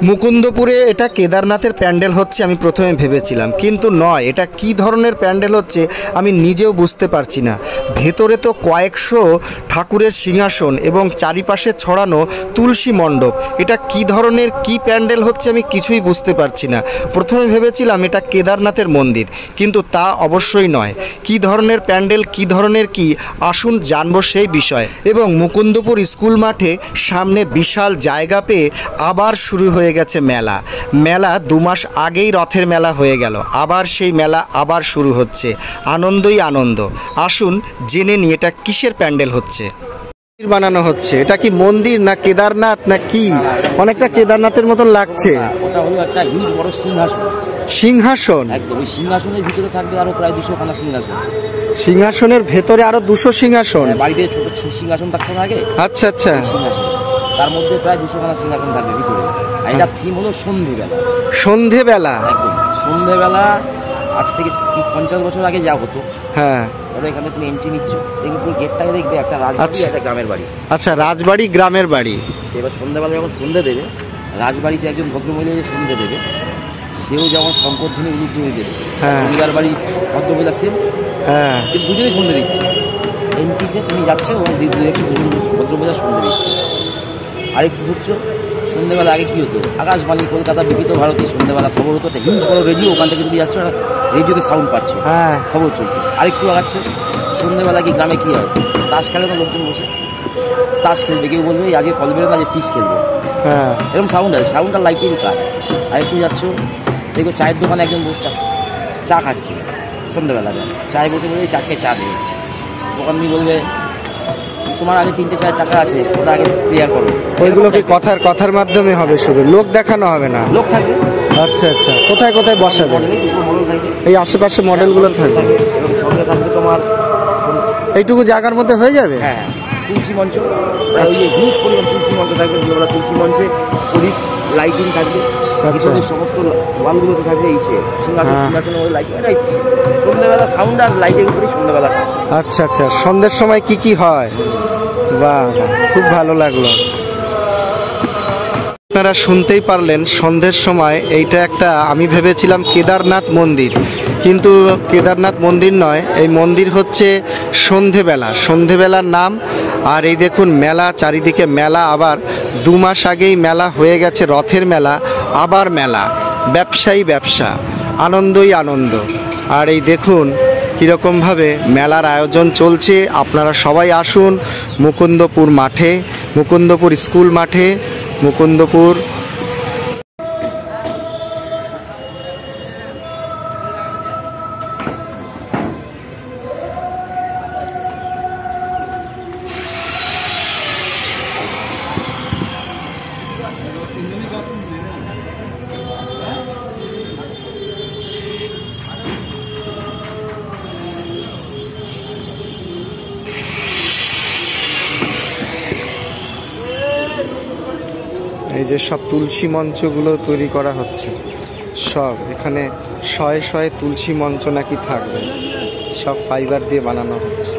মুকুন্দপুরে এটা কেদারনাথের প্যান্ডেল হচ্ছে আমি প্রথমে ভেবেছিলাম, কিন্তু নয়। এটা কি ধরনের প্যান্ডেল হচ্ছে আমি নিজেও বুঝতে পারছি না। ভেতরে তো কয়েকশো ঠাকুরের সিংহাসন এবং চারিপাশে ছড়ানো তুলসী মণ্ডপ। এটা কি ধরনের কি প্যান্ডেল হচ্ছে আমি কিছুই বুঝতে পারছি না। প্রথমে ভেবেছিলাম এটা কেদারনাথের মন্দির, কিন্তু তা অবশ্যই নয়। কি ধরনের প্যান্ডেল, কি ধরনের কি, আসুন জানবো সেই বিষয়। এবং মুকুন্দপুর স্কুল মাঠে সামনে বিশাল জায়গা পেয়ে আবার শুরু হয়ে গেছে মেলা। 2 মাস আগেই রথের মেলা হয়ে গেল, আবার সেই মেলা আবার শুরু হচ্ছে। আনন্দই আনন্দ। আসুন জেনে নিই এটা কিসের প্যান্ডেল হচ্ছে। বানানো হচ্ছে, এটা কি মন্দির না কেদারনাথ না কি? অনেকটা কেদারনাথের মতন লাগছে। ওটা হলো একটা হিউজ বড় সিংহাসন। সিংহাসন? একদম। ওই সিংহাসনের ভিতরে থাকবে আরো প্রায় 200 খানা সিংহাসন। সিংহাসনের ভেতরে আরো 200 সিংহাসন? বাড়িতে ছোট সিংহাসন থাকতো না আগে। আচ্ছা আচ্ছা। তার মধ্যে প্রায় 200 খানা সিংহাসন থাকবে ভিতরে। আর এটা থিম হলো সন্ধেবেলা। সন্ধেবেলা? একদম সন্ধেবেলা। আজ থেকে 50 বছর আগে যা হতো, হ্যাঁ, ওরা এখানে তুমি এন্ট্রি নিচ্ছ, দেখবে পুরো গেটটাকে দেখবে একটা রাজবাড়ি, একটা গ্রামের বাড়ি। আচ্ছা, রাজবাড়ি গ্রামের বাড়ি। এবার সন্ধ্যাবেলা যখন সন্ধে দেবে, রাজবাড়িতে একজন ভদ্রমহিলা যে সন্ধে দেবে, সেও যেমন শঙ্করধ্বনি উলুধ্বনি দেবে। জমিদার বাড়ি ভদ্রমহিলা সেম, হ্যাঁ, কিন্তু দুজনেই সন্ধে দিচ্ছে। এন্ট্রিতে তুমি যাচ্ছ এবং দুজন ভদ্রমহিলা সন্ধে দিচ্ছে। আরেকটু ঘুরছো, সন্ধ্যেবেলা আগে কী হতো, আকাশবাণী কলকাতা বিকৃত ভারতী সন্ধ্যেবেলা খবর হতো, একটা হিউজ বড় রেডিও, ওখান থেকে তুমি যাচ্ছ, রেডিওতে সাউন্ড পাচ্ছ, হ্যাঁ, খবর চলছে। আরেকটু আগাচ্ছ, সন্ধ্যেবেলা কি গ্রামে কী হয়, তাস খেলে না লোকজন বসে, তাস খেলবে। কেউ বলবে আজকে কল বেরো না, যে ফিস খেলবে, হ্যাঁ, এরকম সাউন্ড আছে। সাউন্ডটা লাইটেরই কাজ। আরেকটু যাচ্ছ, দেখো চায়ের দোকানে একজন বসে চা খাচ্ছে সন্ধ্যেবেলা, চায় বসে বলে চারটে চা দেবে। দোকানি বলবে তোমার আগে 3টে চায়ের টাকা আছে, ওটা আগে ক্লিয়ার করো। ওইগুলো কি কথার মাধ্যমে হবে? শুধু লোক দেখানো হবে না? লোক থাকবে। আচ্ছা আচ্ছা। কোথায় কোথায় বসাবে? এই আশেপাশে মডেলগুলো থাকবে। এবং সঙ্গে থাকবে তোমার এইটুকু জায়গার মধ্যে হয়ে যাবে? হ্যাঁ, তুলসী মঞ্চ। হিউজ পরিমাণ তুলসী মঞ্চ থাকবে। সন্ধ্যাবেলা তুলসী মঞ্চে প্রদীপ লাইটিং থাকবে। সমস্ত ওয়ালগুলোতে থাকবে এই সিংহাসনের লাইটিং। সন্ধ্যাবেলা সাউন্ড আর লাইটের উপরেই সন্ধ্যাবেলা। আচ্ছা আচ্ছা। সন্ধ্যের সময় কি কি হয়? বাহ, খুব ভালো লাগলো। আপনারা শুনতেই পারলেন, সন্ধ্যের সময় এইটা একটা, আমি ভেবেছিলাম কেদারনাথ মন্দির, কিন্তু কেদারনাথ মন্দির নয়। এই মন্দির হচ্ছে সন্ধেবেলার নাম। আর এই দেখুন মেলা, চারিদিকে মেলা। আবার 2 মাস আগেই মেলা হয়ে গেছে, রথের মেলা, আবার মেলা। ব্যবসায়ী ব্যবসা, আনন্দই আনন্দ। আর এই দেখুন কীরকমভাবে মেলার আয়োজন চলছে। আপনারা সবাই আসুন মুকুন্দপুর মাঠে, মুকুন্দপুর স্কুল মাঠে, মুকুন্দপুর। এই যে সব তুলসী মঞ্চগুলো তৈরি করা হচ্ছে, সব এখানে শয়ে শয়ে তুলসী মঞ্চ নাকি থাকবে, সব ফাইবার দিয়ে বানানো হচ্ছে।